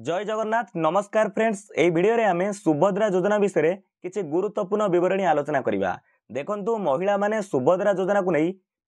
जय जगन्नाथ नमस्कार फ्रेंड्स ए वीडियो रे आमे सुभद्रा योजना विषय रे किछि गुरुत्वपूर्ण विवरणी आलोचना करिबा। देखंतु महिला माने सुभद्रा योजना को नै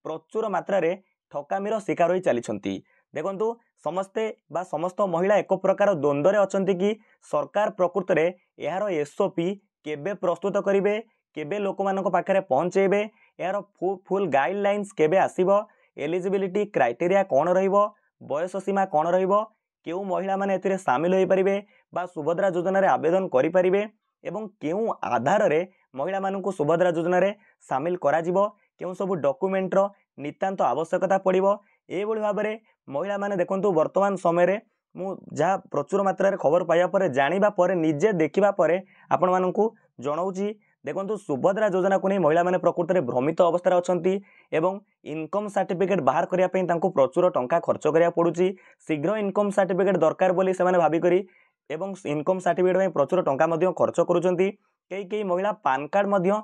प्रचुर मात्रा रे ठकामीर शिकार होई चलीछंती। देखंतु समस्ते बा समस्त महिला एक प्रकार द्वंद्व रे अछंती कि सरकार प्रकृत रे यार एसओपी केबे प्रस्तुत करिवे, केबे लोकमानक पाखरे पहुंचेबे, यार फुल गाइडलाइंस केबे आसीबो, एलिजिबिलिटी क्राइटेरिया कोन रहिबो, बयस सीमा कोन रहिबो, केउ महिला माने एथिरे शामिल होई परिबे बा सुभद्रा योजना रे आवेदन करि परिबे एवं केउ आधार रे महिला मानकु सुभद्रा योजना रे शामिल करा जिवो, केउ सब डॉक्यूमेंट रो नितांत आवश्यकता पड़िबो। ए भली भाबरे महिला माने देखंतु वर्तमान समय रे मु जहा प्रचुर मात्रा रे खबर पाया परे जानिबा परे निजे देखिबा परे आपण मानकु जणाउची। देखंतु सुभद्रा योजना को नहीं महिला माने प्रकृत रे भ्रमित अवस्था अछंती एवं इनकम सर्टिफिकेट बाहर करिया पई तांको प्रचुर टंका खर्च करिया पडुची। शीघ्र इनकम सर्टिफिकेट दरकार बोली से माने भाबी करी एवं इनकम सर्टिफिकेट में प्रचुर टंका मध्य खर्च करूचंती। कई महिला पान कार्ड मध्य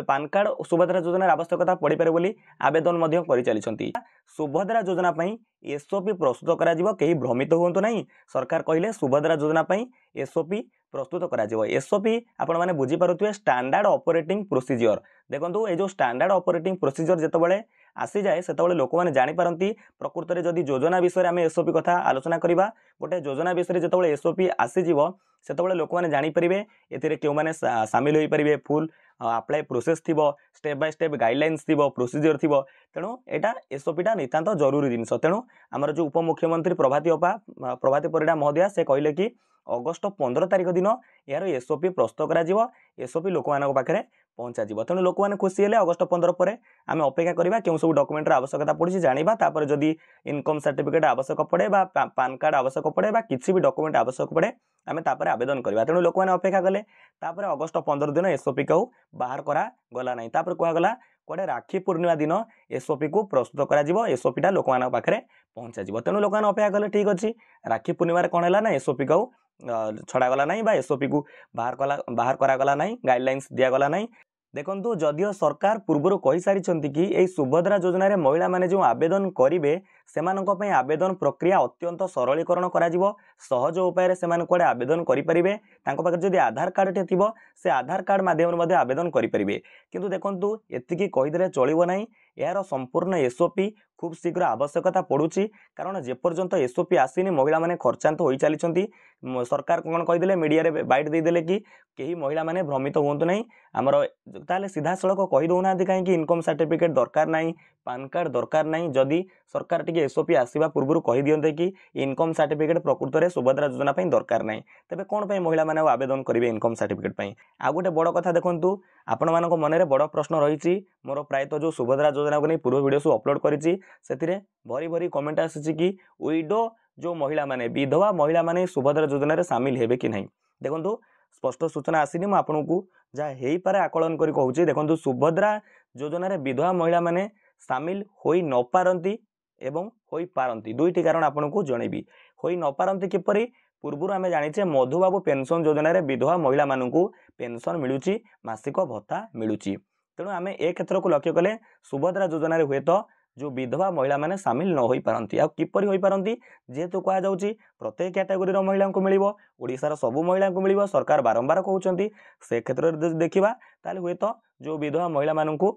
पान कार्ड सुभद्रा योजना आवश्यकता पड़ी पारे बोली आवेदन मध्य करि चलीछंती। सुभद्रा योजना पई एसओपी प्रस्तुत करा जिवो, केही भ्रमित होंतु नहीं। सरकार कहिले सुभद्रा योजना पई एसओपी प्रस्तुत करा जिवो। एसओपी आपण माने बुझी पारुथुए स्टैंडर्ड ऑपरेटिंग प्रोसीजर। देखंतु ए जो स्टैंडर्ड ऑपरेटिंग प्रोसीजर जेतबेले आसी जाए सेतबेले लोक माने जानि पारंती प्रकृत रे जदी योजना विषय आमे एसओपी कथा आलोचना करिबा। गोटे योजना विषय जेतबेले एसओपी आसी जिवो सेतबेले लोक माने जानि परिबे एथिरे केउ माने शामिल होई परिबे, फुल अप्लाई प्रोसेस थिबो, स्टेप बाय स्टेप गाइडलाइंस थिबो, प्रोसीजर थिबो। तेणु एटा एसओपीटा नितांत जरूरी जिनिस। तेणु आमर जो उपमुख्यमंत्री प्रभाती परिडा महोदया से कहले कि अगस्त 15 तारिख दिन यार एसओपी प्रस्तुत करा जिवो, एसओपी लोक मानक पाखरे पहुंचा जिवो। तेणु लोक माने खुशी हेले अगस्त 15 परे आमे अपेक्षा करिबा केउ सब डॉक्यूमेंट रा आवश्यकता पड़िछि जानिबा। तापर जदी इनकम सर्टिफिकेट आवश्यक पड़े बा पान कार्ड आवश्यक पड़े बा किछि भी डॉक्यूमेंट आवश्यक पड़े आमे तापर आवेदन करिबा। तेणु लोक माने अपेक्षा कले तापर अगस्त 15 दिन एसओपी को बाहर करा गला नहीं। तापर कुआ गला कोडे राखी पूर्णिमा दिन एसओपी को प्रस्तुत करा जिवो, एसओपीटा लोक मानक पाखरे पहुंचा जिवो। तेणु लोक माने अपेक्षा कले ठीक अछि राखी पूर्णिमा रे कोन हला ना एसओपी को छड़ा गला नहीं बा एसओपी को बाहर करा गला नहीं, गाइडलाइंस दिया गला नहीं। देखंतु जदियो सरकार पूर्व कही सारी कि एई सुभद्रा योजना रे महिला माने जो आवेदन करिवे सेमानक पई आवेदन प्रक्रिया अत्यंत सरलीकरण करा जिवो। सहज उपाय रे सेमान कोडे आवेदन करि परिबे। तांको पाखे जदि आधार कार्ड टे थिबो से आधार कार्ड माध्यम रे मध्ये आवेदन करि परिबे। किंतु देखंतु एतिकी कहि देले चलिबो नाही, यार संपूर्ण एसओपी खूब शीघ्र आवश्यकता पड़ुची। कारण जे पर्यंत एसओपी आसीनी महिला माने खर्चांत होई चलीछंती। सरकार कोन कहि देले मीडिया रे बाइट दे देले कि केही महिला माने भ्रमित होंतु नाही। हमर ताले सीधा सड़क कहि दउना काहे कि इनकम सर्टिफिकेट दरकार नाही, पान कार्ड दरकार नाही। जदि सरकार टिके एसओपी आसीबा पूर्व कहि दियंते कि इनकम सर्टिफिकेट प्रकृत रे सुभद्रा योजना पई दरकार नाही, तबे कोन पई महिला माने आवेदन करिवे इनकम सर्टिफिकेट पई। आ गोटे बड़ कथा देखंतु आपण मानक मन रे बड़ प्रश्न रहिछि। मोर प्रायतः जो सुभद्रा योजना को नै पूर्व वीडियो सु अपलोड करिछि सेतिरे भरी भरी कमेंट आसीछि कि विडो जो महिला माने विधवा महिला माने सुभद्रा योजना रे शामिल हेबे कि नहीं। देखंतु स्पष्ट सूचना आसीनी मु आपनकु जा हेई पारे आकलन करी कहूछि। देखंतु सुभद्रा योजना रे विधवा महिला माने शामिल होई न पारंती एवं होई पारंती। दुईटी कारण आपनकु जणेबी। होई न पारंती किपरि पूर्व आमे जानिछे मधुबाबू पेंशन योजना रे विधवा महिला मानकु पेंशन मिलुची, मासिक भत्ता मिलुची। तेणु आमे ए क्षेत्र को लक्ष्य कले सुभद्रा योजना रे हुए तो जो विधवा महिला माने शामिल न होई पारंती। आ किपरि होई पारंती जेतु कहा जाउची प्रत्येक कैटेगरी रो महिला को मिलिबो, ओडिसा रो सब महिला को मिलिबो। सरकार बारंबार कहउचंती से क्षेत्र रे देखिबा ताले हुए तो जो विधवा महिला मानकु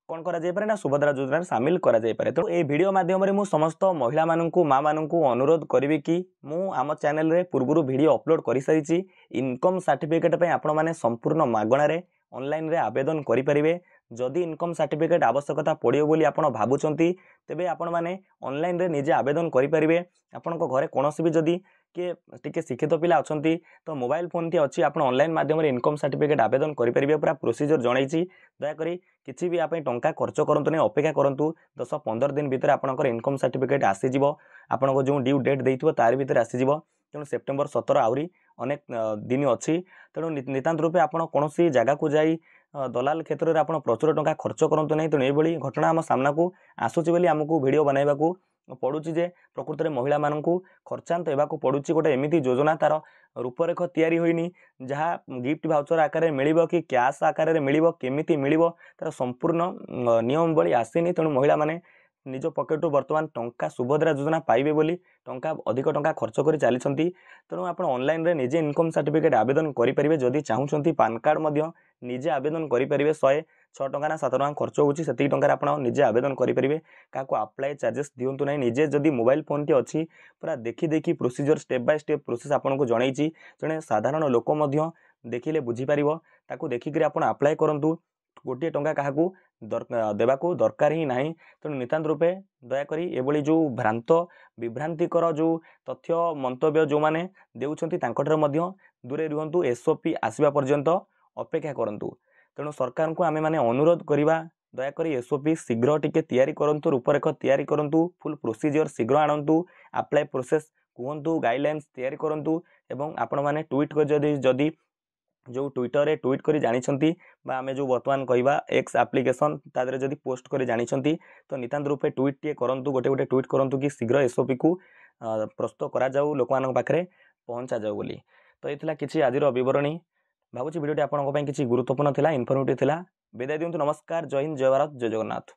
कोन करा जाय पारे ना सुभद्रा योजना रे शामिल करा जाय पारे। तो ए वीडियो माध्यम रे मु समस्त महिला मानकु मां मानकु अनुरोध करिवे कि मु आम चैनल रे पूर्व वीडियो अपलोड करि सारिछि। इनकम सर्टिफिकेट पे आपण माने संपूर्ण मागणा रे ऑनलाइन रे आवेदन करि परिबे। जदि इनकम सर्टिफिकेट आवश्यकता पड़ियो बोली आपण भाबुचंती तेबे आपण माने ऑनलाइन रे निजे आवेदन करि परिबे। आपण को घरे कोनोसी भी जदि के टिके शिक्षित पिला अछंती तो मोबाइल फोन ती अछि, आपण ऑनलाइन माध्यम रे इनकम सर्टिफिकेट आवेदन करि परिबे। पूरा प्रोसीजर जणैछि। दया करी किछि भी आपै टंका खर्च करंतु नै, अपेक्षा करंतु 10-15 दिन भीतर आपनकर इनकम सर्टिफिकेट आसी जिवो। आपण को जो ड्यू डेट देइथिबो तार भीतर आसी जिवो। तेणु सेप्टेम्बर 17 आउरी अनेक दिन अच्छी। तेणु नितांत रूपे आपण कोनोसी जगह को जाई दलाल क्षेत्र में आप प्रचुर टंका खर्च करंतु नहीं। तेणु ये घटना आम सामना को आसूची बोली आमको वीडियो बनाइबा को पड़ुची जे प्रकृत में महिला मानू खर्चांत होगा पड़ुची। गोटे एमती योजना तार रूपरेख तैयारी होइनी जहाँ गिफ्ट भाउचर आकार में मिलिबो कि कैश आकार में मिलिबो, केमिति मिलिबो तार संपूर्ण नियम बली आसीनी। तेणु महिला माने ନିଜ ପକେଟରୁ ବର୍ତ୍ତମାନ ଟଙ୍କା ସୁଭଦ୍ରା ଯୋଜନା ପାଇବେ ବୋଲି ଅଧିକ ଟଙ୍କା ଖର୍ଚ୍ଚ କରି ଚାଲିଛନ୍ତି। ତେଣୁ ଆପଣ ଅନଲାଇନରେ ନିଜେ ଇନକମ୍ ସାର୍ଟିଫିକେଟ୍ ଆବେଦନ କରିପାରିବେ। ଯଦି ଚାହୁଁଛନ୍ତି ପାନ୍ କାର୍ଡ଼ ମଧ୍ୟ ନିଜେ ଆବେଦନ କରିପାରିବେ। 106 ଟଙ୍କା ନା 7 ଟଙ୍କା ଖର୍ଚ୍ଚ ହେଉଛି, ସେତିକି ଟଙ୍କାରେ ଆପଣ ନିଜେ ଆବେଦନ କରିପାରିବେ। କାହାକୁ ଆପ୍ଲାଏ ଚାର୍ଜେସ୍ ଦିଅନ୍ତୁ ନାହିଁ। ନିଜେ ଯଦି ମୋବାଇଲ ଫୋନ୍ଟି ଅଛି ପୁରା ଦେଖି procedure step by step process ଆପଣଙ୍କୁ ଜଣାଇଛି। ଜଣେ ସାଧାରଣ ଲୋକ ମଧ୍ୟ ଦେଖିଲେ ବୁଝିପାରିବ। ତାକୁ ଦେଖିକରି ଆପଣ ଆପ୍ଲାଏ କରନ୍ତୁ। ଗୋଟିଏ ଟଙ୍କା କାହାକୁ ଦେବାକୁ ଦରକାର ହିଁ ନାହିଁ। ତେଣୁ ନିତାନ୍ତ ରୂପେ ଦୟାକରି ଏଭଳି ଯେଉଁ ବିଭ୍ରାନ୍ତିକର ଯେଉଁ ତଥ୍ୟ ମନ୍ତବ୍ୟ ଯେଉଁମାନେ ଦେଉଛନ୍ତି ତାଙ୍କଠାରୁ ମଧ୍ୟ ଦୂରେଇ ରୁହନ୍ତୁ। SOP ଆସିବା ପର୍ଯ୍ୟନ୍ତ ଅପେକ୍ଷା କରନ୍ତୁ। ତେଣୁ ସରକାରଙ୍କୁ ଆମେମାନେ ଅନୁରୋଧ କରିବା, ଦୟାକରି SOP ଶୀଘ୍ର ଟିକେ ତିଆରି କରନ୍ତୁ, ରୂପରେଖ ତିଆରି କରନ୍ତୁ, ଫୁଲ୍ ପ୍ରୋସିଜିଓର ଶୀଘ୍ର ଆଣନ୍ତୁ, ଆପ୍ଲାଏ ପ୍ରୋସେସ୍ କୁହନ୍ତୁ, ଗାଇଡ଼ଲାଇନ୍ସ ତିଆରି କରନ୍ତୁ। ଏବଂ ଆପଣମାନେ ଟ୍ୱିଟ୍ କରି ଯଦି ଯେଉଁ ଟ୍ୱିଟରରେ ଟ୍ୱିଟ୍ କରି ଜାଣିଛନ୍ତି ବା ଆମେ ଯେଉଁ ବର୍ତ୍ତମାନ କହିବା ଏକ୍ସ ଆପ୍ଲିକେସନ୍ ତା ଦେହରେ ଯଦି ପୋଷ୍ଟ କରି ଜାଣିଛନ୍ତି ତ ନିତାନ୍ତ ରୂପେ ଟ୍ୱିଟ୍ଟିଏ କରନ୍ତୁ, ଗୋଟେ ଟ୍ୱିଟ୍ କରନ୍ତୁ କି ଶୀଘ୍ର SOPକୁ ପ୍ରସ୍ତୁତ କରାଯାଉ, ଲୋକମାନଙ୍କ ପାଖରେ ପହଞ୍ଚାଯାଉ ବୋଲି। ତ ଏ ଥିଲା କିଛି ଆଜିର ବିବରଣୀ। ଭାବୁଛି ଭିଡ଼ିଓଟି ଆପଣଙ୍କ ପାଇଁ କିଛି ଗୁରୁତ୍ୱପୂର୍ଣ୍ଣ ଥିଲା, ଇନଫର୍ମେଟିଭ୍ ଥିଲା। ବିଦାୟ ଦିଅନ୍ତୁ। ନମସ୍କାର, ଜୟ ହିନ୍ଦ, ଜୟ ଭାରତ, ଜୟ ଜଗନ୍ନାଥ।